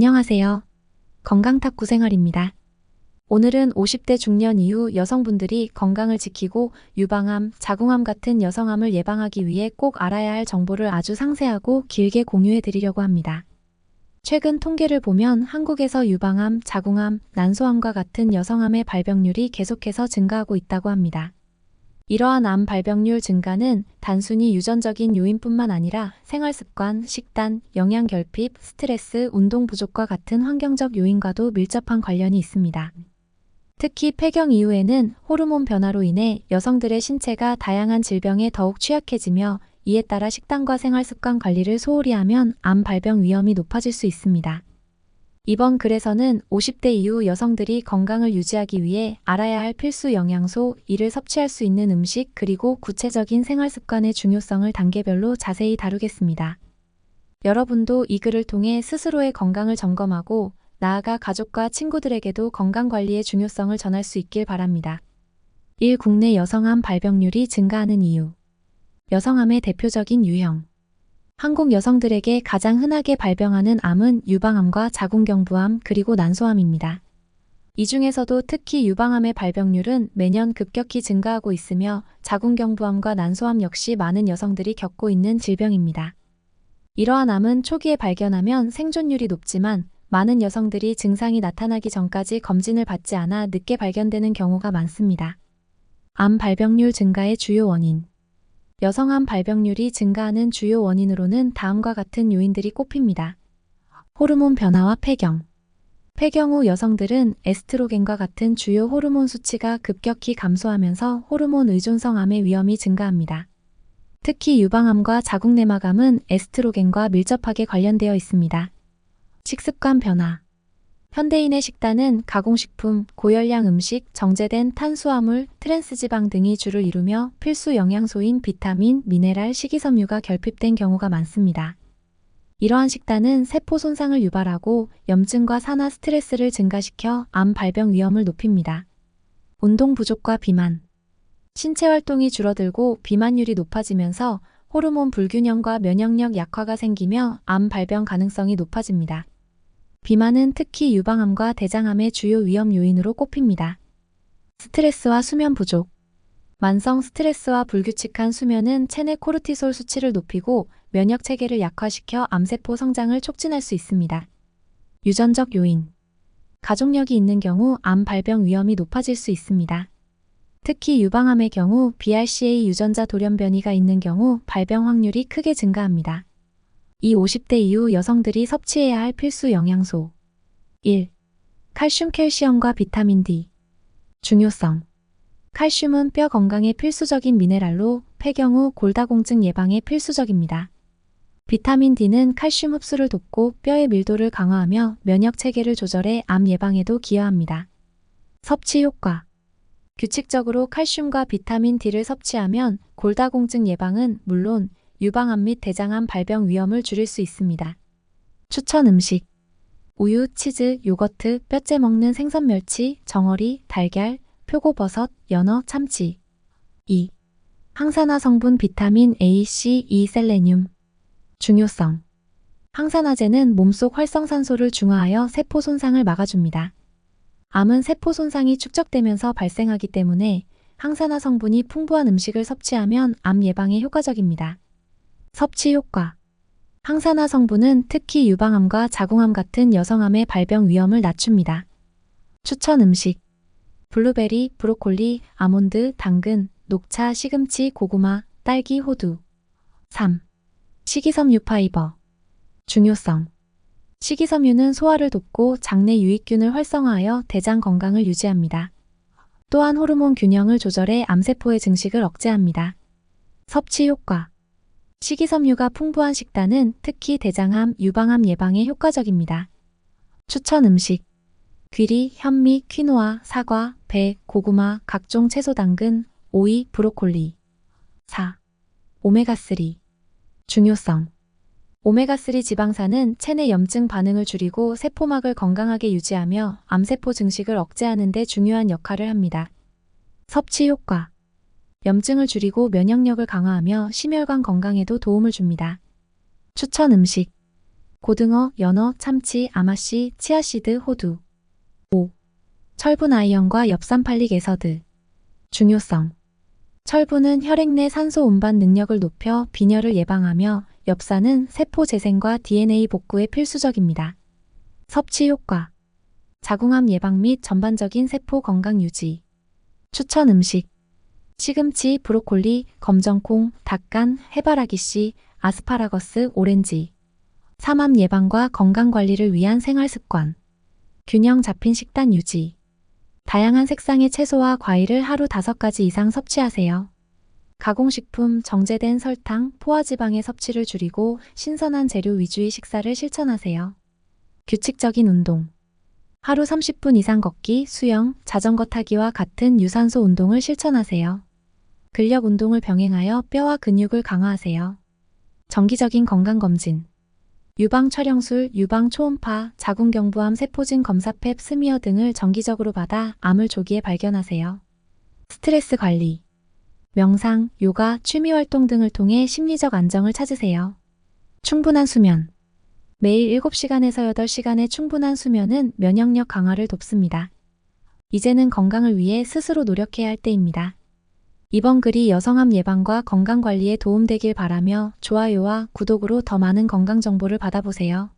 안녕하세요. 건강탁구 생활입니다. 오늘은 50대 중년 이후 여성분들이 건강을 지키고 유방암, 자궁암 같은 여성암을 예방하기 위해 꼭 알아야 할 정보를 아주 상세하고 길게 공유해 드리려고 합니다. 최근 통계를 보면 한국에서 유방암, 자궁암, 난소암과 같은 여성암의 발병률이 계속해서 증가하고 있다고 합니다. 이러한 암 발병률 증가는 단순히 유전적인 요인뿐만 아니라 생활습관, 식단, 영양 결핍, 스트레스, 운동 부족과 같은 환경적 요인과도 밀접한 관련이 있습니다. 특히 폐경 이후에는 호르몬 변화로 인해 여성들의 신체가 다양한 질병에 더욱 취약해지며 이에 따라 식단과 생활습관 관리를 소홀히 하면 암 발병 위험이 높아질 수 있습니다. 이번 글에서는 50대 이후 여성들이 건강을 유지하기 위해 알아야 할 필수 영양소, 이를 섭취할 수 있는 음식, 그리고 구체적인 생활습관의 중요성을 단계별로 자세히 다루겠습니다. 여러분도 이 글을 통해 스스로의 건강을 점검하고 나아가 가족과 친구들에게도 건강관리의 중요성을 전할 수 있길 바랍니다. 1. 국내 여성암 발병률이 증가하는 이유. 여성암의 대표적인 유형. 한국 여성들에게 가장 흔하게 발병하는 암은 유방암과 자궁경부암 그리고 난소암입니다. 이 중에서도 특히 유방암의 발병률은 매년 급격히 증가하고 있으며 자궁경부암과 난소암 역시 많은 여성들이 겪고 있는 질병입니다. 이러한 암은 초기에 발견하면 생존율이 높지만 많은 여성들이 증상이 나타나기 전까지 검진을 받지 않아 늦게 발견되는 경우가 많습니다. 암 발병률 증가의 주요 원인. 여성암 발병률이 증가하는 주요 원인으로는 다음과 같은 요인들이 꼽힙니다. 호르몬 변화와 폐경. 폐경 후 여성들은 에스트로겐과 같은 주요 호르몬 수치가 급격히 감소하면서 호르몬 의존성 암의 위험이 증가합니다. 특히 유방암과 자궁내막암은 에스트로겐과 밀접하게 관련되어 있습니다. 식습관 변화. 현대인의 식단은 가공식품, 고열량 음식, 정제된 탄수화물, 트랜스지방 등이 주를 이루며 필수 영양소인 비타민, 미네랄, 식이섬유가 결핍된 경우가 많습니다. 이러한 식단은 세포 손상을 유발하고 염증과 산화 스트레스를 증가시켜 암 발병 위험을 높입니다. 운동 부족과 비만. 신체 활동이 줄어들고 비만율이 높아지면서 호르몬 불균형과 면역력 약화가 생기며 암 발병 가능성이 높아집니다. 비만은 특히 유방암과 대장암의 주요 위험 요인으로 꼽힙니다. 스트레스와 수면 부족. 만성 스트레스와 불규칙한 수면은 체내 코르티솔 수치를 높이고 면역 체계를 약화시켜 암세포 성장을 촉진할 수 있습니다. 유전적 요인. 가족력이 있는 경우 암 발병 위험이 높아질 수 있습니다. 특히 유방암의 경우 BRCA 유전자 돌연변이가 있는 경우 발병 확률이 크게 증가합니다. 이 50대 이후 여성들이 섭취해야 할 필수 영양소. 1. 칼슘, 캘시엄과 비타민 D. 중요성. 칼슘은 뼈 건강에 필수적인 미네랄로 폐경 후 골다공증 예방에 필수적입니다. 비타민 D는 칼슘 흡수를 돕고 뼈의 밀도를 강화하며 면역 체계를 조절해 암 예방에도 기여합니다. 섭취 효과. 규칙적으로 칼슘과 비타민 D를 섭취하면 골다공증 예방은 물론 유방암 및 대장암 발병 위험을 줄일 수 있습니다. 추천 음식. 우유, 치즈, 요거트, 뼈째 먹는 생선 멸치, 정어리, 달걀, 표고버섯, 연어, 참치. 2. 항산화 성분 비타민 A, C, E, 셀레늄. 중요성. 항산화제는 몸속 활성산소를 중화하여 세포 손상을 막아줍니다. 암은 세포 손상이 축적되면서 발생하기 때문에 항산화 성분이 풍부한 음식을 섭취하면 암 예방에 효과적입니다. 섭취 효과. 항산화 성분은 특히 유방암과 자궁암 같은 여성암의 발병 위험을 낮춥니다. 추천 음식. 블루베리, 브로콜리, 아몬드, 당근, 녹차, 시금치, 고구마, 딸기, 호두. 3. 식이섬유 파이버. 중요성. 식이섬유는 소화를 돕고 장내 유익균을 활성화하여 대장 건강을 유지합니다. 또한 호르몬 균형을 조절해 암세포의 증식을 억제합니다. 섭취 효과. 식이섬유가 풍부한 식단은 특히 대장암, 유방암 예방에 효과적입니다. 추천 음식. 귀리, 현미, 퀴노아, 사과, 배, 고구마, 각종 채소 당근, 오이, 브로콜리. 4. 오메가3. 중요성. 오메가3 지방산은 체내 염증 반응을 줄이고 세포막을 건강하게 유지하며 암세포 증식을 억제하는 데 중요한 역할을 합니다. 섭취 효과. 염증을 줄이고 면역력을 강화하며 심혈관 건강에도 도움을 줍니다. 추천 음식. 고등어, 연어, 참치, 아마씨, 치아씨드, 호두. 5. 철분 아이언과 엽산팔릭 에서드. 중요성. 철분은 혈액 내 산소 운반 능력을 높여 빈혈을 예방하며 엽산은 세포 재생과 DNA 복구에 필수적입니다. 섭취 효과. 자궁암 예방 및 전반적인 세포 건강 유지. 추천 음식. 시금치, 브로콜리, 검정콩, 닭간, 해바라기씨, 아스파라거스, 오렌지. 삼암 예방과 건강 관리를 위한 생활 습관. 균형 잡힌 식단 유지. 다양한 색상의 채소와 과일을 하루 5가지 이상 섭취하세요. 가공식품, 정제된 설탕, 포화지방의 섭취를 줄이고 신선한 재료 위주의 식사를 실천하세요. 규칙적인 운동. 하루 30분 이상 걷기, 수영, 자전거 타기와 같은 유산소 운동을 실천하세요. 근력 운동을 병행하여 뼈와 근육을 강화하세요. 정기적인 건강검진. 유방 촬영술, 유방 초음파, 자궁경부암 세포진 검사 펩 스미어 등을 정기적으로 받아 암을 조기에 발견하세요. 스트레스 관리. 명상, 요가, 취미활동 등을 통해 심리적 안정을 찾으세요. 충분한 수면. 매일 7시간에서 8시간의 충분한 수면은 면역력 강화를 돕습니다. 이제는 건강을 위해 스스로 노력해야 할 때입니다. 이번 글이 여성암 예방과 건강관리에 도움되길 바라며 좋아요와 구독으로 더 많은 건강 정보를 받아보세요.